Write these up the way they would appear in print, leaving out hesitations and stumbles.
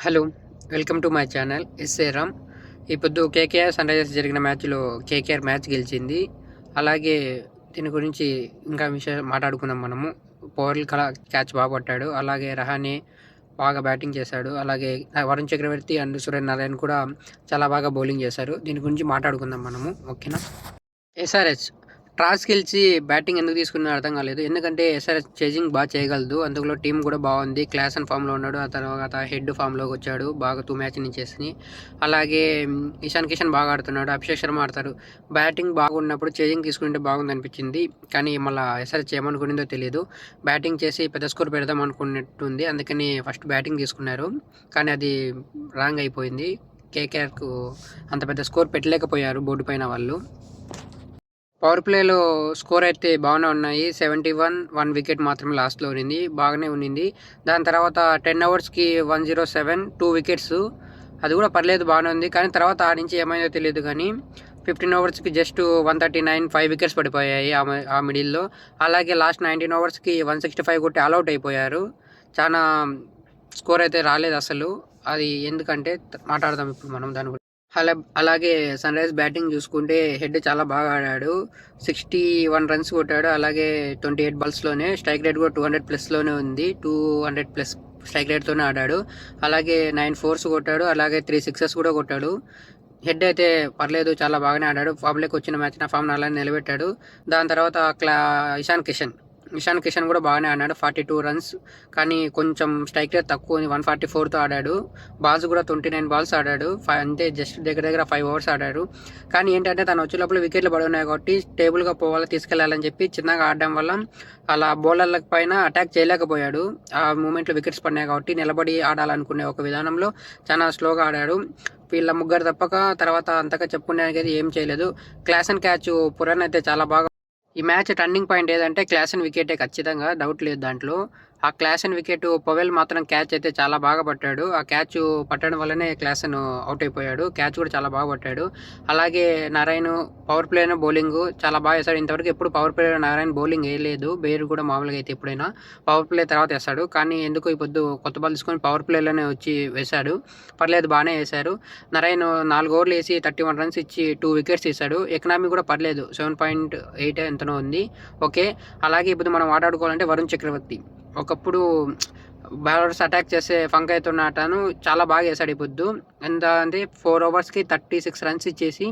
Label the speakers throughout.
Speaker 1: Hello! Welcome to my channel S A Ram. ఈ పొద్దు KKR, Sunrisers జరిగిన మ్యాచ్‌లో కేకేఆర్ మ్యాచ్ గెలిచింది. అలాగే దీని గురించి ఇంకా విషయాలు మాట్లాడుకుందాం మనము. పవర్ క్యాచ్ బాగా పట్టాడు. అలాగే రహానే బాగా బ్యాటింగ్ చేశాడు. అలాగే వరుణ్ చక్రవర్తి అండ్ సూర్యనారాయణ కూడా చాలా బాగా బౌలింగ్ చేశారు. దీని గురించి మాట్లాడుకుందాం మనము. ఓకేనా? ఎస్ఆర్‌హెచ్ టాస్ గెలిచి బ్యాటింగ్ ఎందుకు తీసుకున్నారో అర్థం కాలేదు. ఎందుకంటే ఎస్ఆర్‌హెచ్ చేజింగ్ బాగా చేయగలదు. అందులో టీం కూడా బాగుంది. క్లాసన్ ఫామ్‌లో ఉన్నాడు. ఆ తర్వాత హెడ్ ఫామ్‌లోకి వచ్చాడు. బాగా 2 మ్యాచ్ నుంచేసి. అలాగే ఇషాన్ కిషన్ బాగా ఆడుతున్నాడు. అభిషేక్ శర్మ ఆడతారు. బ్యాటింగ్ బాగున్నప్పుడు చేజింగ్ తీసుకుంటే బాగుంది అనిపించింది. కానీ మళ్ళీ ఎస్ఆర్‌హెచ్ ఏమనుకునిందో తెలియదు. బ్యాటింగ్ చేసి పెద్ద స్కోర్ పెడదాం అనుకున్నట్టుంది. అందుకని ఫస్ట్ బ్యాటింగ్ తీసుకున్నారు. కానీ అది రాంగ్ అయిపోయింది. కేకేఆర్‌కు అంత పెద్ద స్కోర్ పెట్టలేకపోయారు బోర్డు పైన వాళ్ళు. పవర్ ప్లేలో స్కోర్ అయితే బాగానే ఉన్నాయి. 71, 1 వికెట్ మాత్రమే లాస్ట్‌లో ఉన్నింది. బాగానే ఉన్నింది. దాని తర్వాత 10 ఓవర్స్‌కి 107, 2 వికెట్స్. అది కూడా పర్లేదు, బాగానే ఉంది. కానీ తర్వాత ఆ నుంచి ఏమైందో తెలియదు కానీ 15 ఓవర్స్‌కి జస్ట్ 139, 5 వికెట్స్ పడిపోయాయి ఆ మిడిల్‌లో. అలాగే లాస్ట్ 19 ఓవర్స్‌కి 165 కొట్టి ఆల్అవుట్ అయిపోయారు. చాలా స్కోర్ అయితే రాలేదు అసలు. అది ఎందుకంటే మాట్లాడదాం ఇప్పుడు మనం దాని గురించి. అలాగే సన్‌రైజ్ బ్యాటింగ్ చూసుకుంటే హెడ్ చాలా బాగా ఆడాడు. 61 రన్స్ కొట్టాడు. అలాగే 28 బాల్స్‌లోనే స్ట్రైక్ రేట్ కూడా 200 ప్లస్‌లోనే ఉంది. 200 ప్లస్ స్ట్రైక్ రేట్‌తోనే ఆడాడు. అలాగే 9 ఫోర్స్ కొట్టాడు. అలాగే 3 సిక్సెస్ కూడా కొట్టాడు. హెడ్ అయితే పర్లేదు, చాలా బాగానే ఆడాడు. ఫామ్‌లోకి వచ్చిన మ్యాచ్ నా ఫామ్‌ని అలానే నిలబెట్టాడు. దాని తర్వాత ఇషాన్ కిషన్ కూడా బాగానే ఆడాడు. 42 రన్స్. కానీ కొంచెం స్ట్రైక్ రేట్ తక్కువ ఉంది. 144తో ఆడాడు. బాల్స్ కూడా 29 బాల్స్ ఆడాడు. అంటే జస్ట్ దగ్గర 5 ఓవర్స్ ఆడాడు. కానీ ఏంటంటే తను వచ్చే లోపల వికెట్లు పడి ఉన్నాయి కాబట్టి స్టేబుల్గా పోవాలి, తీసుకెళ్లాలని చెప్పి చిన్నగా ఆడడం వల్ల అలా బౌలర్ల పైన అటాక్ చేయలేకపోయాడు. ఆ మూమెంట్లో వికెట్స్ పడినాయి కాబట్టి నిలబడి ఆడాలనుకునే ఒక విధానంలో చాలా స్లోగా ఆడాడు. వీళ్ళ ముగ్గురు తప్పక తర్వాత అంతగా చెప్పుకునేది అయితే ఏం చేయలేదు. క్లాసన్ క్యాచ్ పురాన్ అయితే చాలా బాగా. ఈ మ్యాచ్ టర్నింగ్ పాయింట్ ఏదంటే క్లాసన్ వికెటే, ఖచ్చితంగా డౌట్ లేదు దాంట్లో. ఆ క్లాసన్ వికెట్ పవెల్ మాత్రం క్యాచ్ అయితే చాలా బాగా పట్టాడు. ఆ క్యాచ్ పట్టడం వల్లనే క్లాసన్ అవుట్ అయిపోయాడు. క్యాచ్ కూడా చాలా బాగా పట్టాడు. అలాగే నారాయణ పవర్ ప్లేలో బౌలింగ్ చాలా బాగా వేశాడు. ఇంతవరకు ఎప్పుడు పవర్ ప్లేలో నారాయణ బౌలింగ్ వేయలేదు. బేర్ కూడా మామూలుగా అయితే ఎప్పుడైనా పవర్ ప్లే తర్వాత వేస్తాడు. కానీ ఎందుకు ఈ పొద్దు కొత్త బాల్ తీసుకొని పవర్ ప్లేలోనే వచ్చి వేశాడు. పర్లేదు, బాగానే వేశారు. నారాయణ 4 ఓవర్లు వేసి 31 రన్స్ ఇచ్చి 2 వికెట్స్ తీశాడు. ఎకనామీ కూడా పర్లేదు, 7.8 ఎంతనో ఉంది. ఓకే. అలాగే ఇప్పుడు మనం మాట్లాడుకోవాలంటే వరుణ్ చక్రవర్తి ఒకప్పుడు బౌలర్స్ అటాక్ చేసే ఫంక్ అవుతున్న అతను చాలా బాగా వేశాడు ఈ పొద్దు. ఎంత అంటే 4 ఓవర్స్‌కి 36 రన్స్ ఇచ్చేసి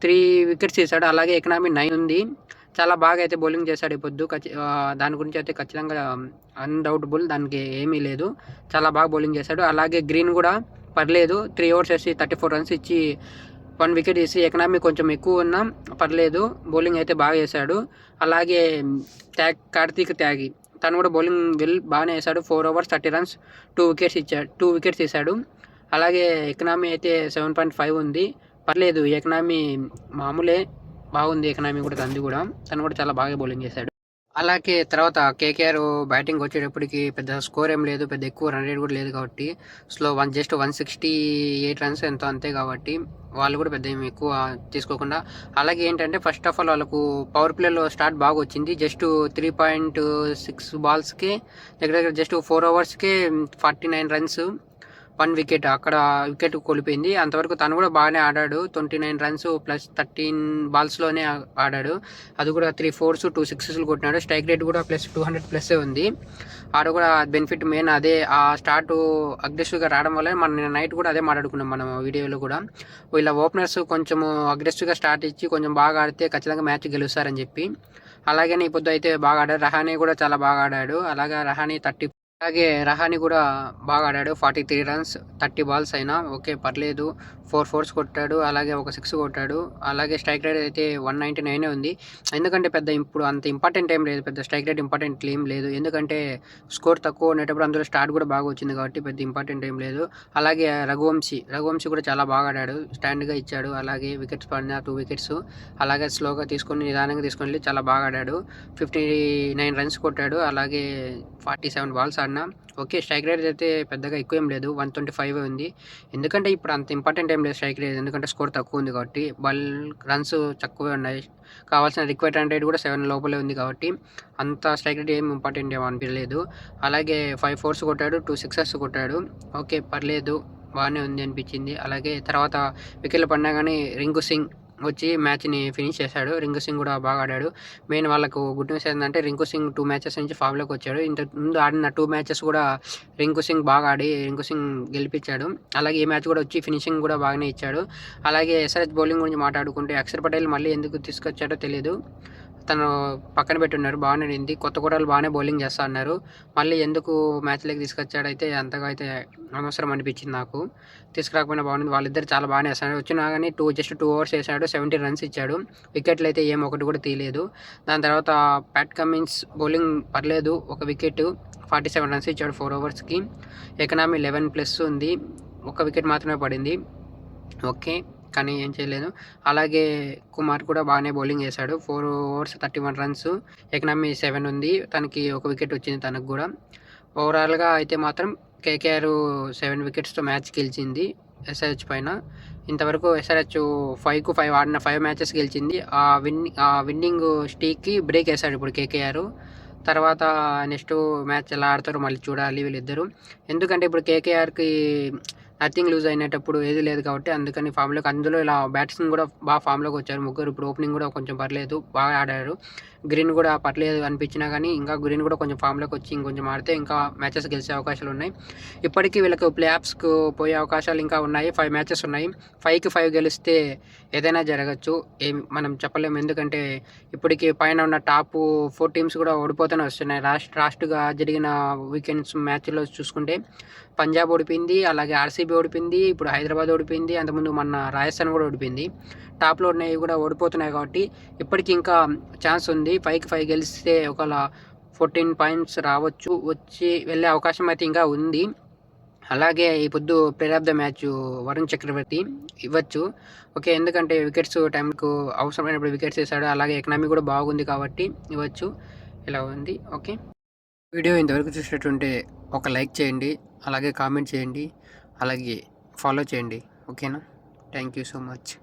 Speaker 1: 3 వికెట్స్ తీశాడు. అలాగే ఎకనామీ 9 ఉంది. చాలా బాగా అయితే బౌలింగ్ చేశాడు ఈ పొద్దు. దాని గురించి అయితే ఖచ్చితంగా అన్‌డౌటబుల్, దానికి ఏమీ లేదు. చాలా బాగా బౌలింగ్ చేశాడు. అలాగే గ్రీన్ కూడా పర్లేదు, 3 ఓవర్స్ వేసి 34 రన్స్ ఇచ్చి 1 వికెట్ తీసి ఎకనామీ కొంచెం ఎక్కువ ఉన్నా పర్లేదు, బౌలింగ్ అయితే బాగా చేశాడు. అలాగే కార్తీక్ త్యాగి తను కూడా బౌలింగ్ బాగానే వేశాడు. 4 ఓవర్స్ 30 రన్స్ 2 వికెట్స్ తీశాడు. అలాగే ఎకనామీ అయితే 7.5 ఉంది. పర్లేదు, ఎకనామీ మామూలే, బాగుంది ఎకనామీ కూడా. తను కూడా చాలా బాగా బౌలింగ్ చేశాడు. అలాగే తర్వాత కేకేఆర్ బ్యాటింగ్ వచ్చేటప్పటికి పెద్ద స్కోర్ ఏం లేదు, పెద్ద ఎక్కువ రన్ రేట్ కూడా లేదు కాబట్టి జస్ట్ 168 రన్స్ ఎంతో అంతే. కాబట్టి వాళ్ళు కూడా పెద్ద ఏమి ఎక్కువ తీసుకోకుండా. అలాగే ఏంటంటే ఫస్ట్ ఆఫ్ ఆల్ వాళ్ళకు పవర్ ప్లేలో స్టార్ట్ బాగా వచ్చింది. జస్ట్ 3.6 బాల్స్కే దగ్గర జస్ట్ 4 ఓవర్స్కే 49 రన్స్, 1 వికెట్. అక్కడ వికెట్ కోల్పోయింది. అంతవరకు తను కూడా బాగానే ఆడాడు. 29 రన్స్ ప్లస్ 13 బాల్స్లోనే ఆడాడు. అది కూడా 3 ఫోర్స్ 2 సిక్సెస్లు కొట్టినాడు. స్ట్రైక్ రేట్ కూడా ప్లస్ 200 ప్లస్సే ఉంది. ఆడ కూడా బెనిఫిట్ మెయిన్ అదే. ఆ స్టార్ట్ అగ్రెసివ్గా రావడం వల్ల నిన్న నైట్ కూడా అదే మాట్లాడుకున్నాం మనం వీడియోలో కూడా. వీళ్ళ ఓపెనర్స్ కొంచెం అగ్రెసివ్గా స్టార్ట్ ఇచ్చి కొంచెం బాగా ఆడితే ఖచ్చితంగా మ్యాచ్ గెలుస్తారని చెప్పి. అలాగే ఈ పొద్దు అయితే బాగా ఆడాడు. రహానే కూడా చాలా బాగా ఆడాడు. అలాగే రహానే కూడా బాగా ఆడాడు. 43 రన్స్ 30 బాల్స్ అయినా ఓకే, పర్లేదు. 4 ఫోర్స్ కొట్టాడు. అలాగే ఒక 6 కొట్టాడు. అలాగే స్ట్రైక్ రేట్ అయితే 199 ఉంది. ఎందుకంటే పెద్ద ఇప్పుడు అంత ఇంపార్టెంట్ ఏం లేదు, పెద్ద స్ట్రైక్ రేట్ ఇంపార్టెంట్ ఏం లేదు. ఎందుకంటే స్కోర్ తక్కువ ఉండేటప్పుడు అందులో స్టార్ట్ కూడా బాగా వచ్చింది కాబట్టి పెద్ద ఇంపార్టెంట్ ఏం లేదు. అలాగే రఘువంశీ కూడా చాలా బాగా ఆడాడు. స్టాండ్గా ఇచ్చాడు. అలాగే వికెట్స్ పడిన 2 వికెట్స్. అలాగే స్లోగా తీసుకొని నిదానంగా తీసుకొని వెళ్ళి చాలా బాగా ఆడాడు. 59 రన్స్ కొట్టాడు. అలాగే 47 బాల్స్ ఆడినా ఓకే. స్ట్రైక్ రేట్ అయితే పెద్దగా ఎక్కువేం లేదు. 125 ఉంది. ఎందుకంటే ఇప్పుడు అంత ఇంపార్టెంట్ ఏం లేదు స్ట్రైక్ రేట్. ఎందుకంటే స్కోర్ తక్కువ ఉంది కాబట్టి. రన్స్ తక్కువే ఉన్నాయి. కావాల్సిన రిక్వైర్డ్ రన్ రేట్ కూడా 7 లోపలే ఉంది కాబట్టి అంత స్ట్రైక్ రేట్ ఏం ఇంపార్టెంట్ ఏమి అనిపియలేదు. అలాగే 5 ఫోర్స్ కొట్టాడు, 2 సిక్సర్స్ కొట్టాడు. ఓకే. పర్లేదు. బానే ఉంది అనిపించింది. అలాగే తర్వాత వికెట్లు పడినా గానీ రింకు సింగ్ వచ్చి మ్యాచ్‌ని ఫినిష్ చేశాడు. రింకు సింగ్ కూడా బాగా ఆడాడు. మెయిన్ వాళ్ళకు గుడ్ న్యూస్ ఏందంటే రింకు సింగ్ 2 మ్యాచెస్ నుంచి ఫామ్‌లోకి వచ్చాడు. ఇంతకు ముందు ఆడిన 2 మ్యాచెస్ కూడా రింకు సింగ్ బాగా ఆడి రింకు సింగ్ గెలిపించాడు. అలాగే ఈ మ్యాచ్ కూడా వచ్చి ఫినిషింగ్ కూడా బాగానే ఇచ్చాడు. అలాగే ఎస్ఆర్‌హెచ్ బౌలింగ్ గురించి మాట్లాడుకుంటే అక్షర్ పటేల్ మళ్ళీ ఎందుకు తీసుకొచ్చాడో తెలీదు. తను పక్కన పెట్టున్నారు. బాగానే ఆడింది. కొత్త కోటలు బాగానే బౌలింగ్ చేస్తా అన్నారు. మళ్ళీ ఎందుకు మ్యాచ్‌లోకి తీసుకొచ్చాడైతే అంతగా అయితే అనవసరం అనిపించింది నాకు. తీసుకురాకపోయినా బాగుంది. వాళ్ళిద్దరు చాలా బాగానే వేస్తున్నారు. వచ్చినా కానీ జస్ట్ 2 ఓవర్స్ వేసాడు. 70 రన్స్ ఇచ్చాడు. వికెట్లు అయితే ఏం ఒకటి కూడా తీయలేదు. దాని తర్వాత ప్యాట్ కమిన్స్ బౌలింగ్ పర్లేదు. ఒక వికెట్ 47 రన్స్ ఇచ్చాడు 4 ఓవర్స్‌కి. ఎకనామీ 11+ ఉంది. ఒక వికెట్ మాత్రమే పడింది. ఓకే. కానీ ఏం చేయలేదు. అలాగే కుమార్ కూడా బాగానే బౌలింగ్ చేశాడు. 4 ఓవర్స్ 31 రన్స్. ఎకనామీ 7 ఉంది. తనకి ఒక వికెట్ వచ్చింది తనకు కూడా. ఓవరాల్‌గా అయితే మాత్రం కేకేఆర్ 7 వికెట్స్‌తో మ్యాచ్ గెలిచింది ఎస్ఆర్‌హెచ్ పైన. ఇంతవరకు ఎస్ఆర్‌హెచ్ 5కు 5 ఆడిన 5 మ్యాచెస్ గెలిచింది. ఆ విన్నింగ్ స్ట్రీక్‌కి బ్రేక్ ఏసాడు ఇప్పుడు కేకేఆర్. తర్వాత నెక్స్ట్ మ్యాచ్ ఎలా ఆడతారో మళ్ళీ చూడాలి వీళ్ళిద్దరూ. ఎందుకంటే ఇప్పుడు కేకేఆర్‌కి నథింగ్ లూజ్ అయినేటప్పుడు ఏది లేదు కాబట్టి అందుకని ఫామ్‌లోకి అందులో ఇలా బ్యాట్స్‌మెన్ కూడా బాగా ఫామ్‌లోకి వచ్చారు ముగ్గురు. ఇప్పుడు ఓపెనింగ్ కూడా కొంచెం పర్లేదు. బాగా ఆడారు. గ్రీన్ కూడా పర్లేదు అనిపించినా కానీ ఇంకా గ్రీన్ కూడా కొంచెం ఫామ్‌లోకి వచ్చి ఇంకొంచెం ఆడితే ఇంకా మ్యాచెస్ గెలిచే అవకాశాలు ఉన్నాయి. ఇప్పటికీ వీళ్ళకి ప్లే ఆఫ్స్‌కు పోయే అవకాశాలు ఇంకా ఉన్నాయి. 5 మ్యాచెస్ ఉన్నాయి. 5కి 5 గెలిస్తే ఏదైనా జరగచ్చు. మనం చెప్పలేము. ఎందుకంటే ఇప్పటికి పైన ఉన్న టాప్ 4 టీమ్స్ కూడా ఓడిపోతూనే వస్తున్నాయి. లాస్ట్‌గా జరిగిన వీకెండ్స్ మ్యాచ్‌లో చూసుకుంటే పంజాబ్ ఓడిపోయింది. అలాగే ఆర్‌సీబీ ఓడిపోయింది. ఇప్పుడు హైదరాబాద్ ఓడిపోయింది. అంతకుముందు మొన్న రాజస్థాన్ కూడా ఓడిపోయింది. టాప్‌లో ఉన్నవి కూడా ఓడిపోతున్నాయి కాబట్టి ఇప్పటికి ఇంకా ఛాన్స్ ఉంది. 5కి 5 గెలిస్తే ఒకవేళ 14 పాయింట్స్ రావచ్చు. వచ్చి వెళ్ళే అవకాశం అయితే ఇంకా ఉంది. అలాగే ఈ పొద్దు player of the match Varun Chakravarthy ఇవ్వచ్చు. ఓకే. ఎందుకంటే వికెట్స్ టైంకు అవసరమైనప్పుడు వికెట్స్ వేసాడు. అలాగే ఎకనామీ కూడా బాగుంది కాబట్టి ఇవ్వచ్చు. ఇలా ఉంది. ఓకే. వీడియో ఇంతవరకు చూసినట్టుంటే ఒక లైక్ చేయండి. అలాగే కామెంట్ చేయండి. అలాగే ఫాలో చేయండి. ఓకేనా? Thank you so much.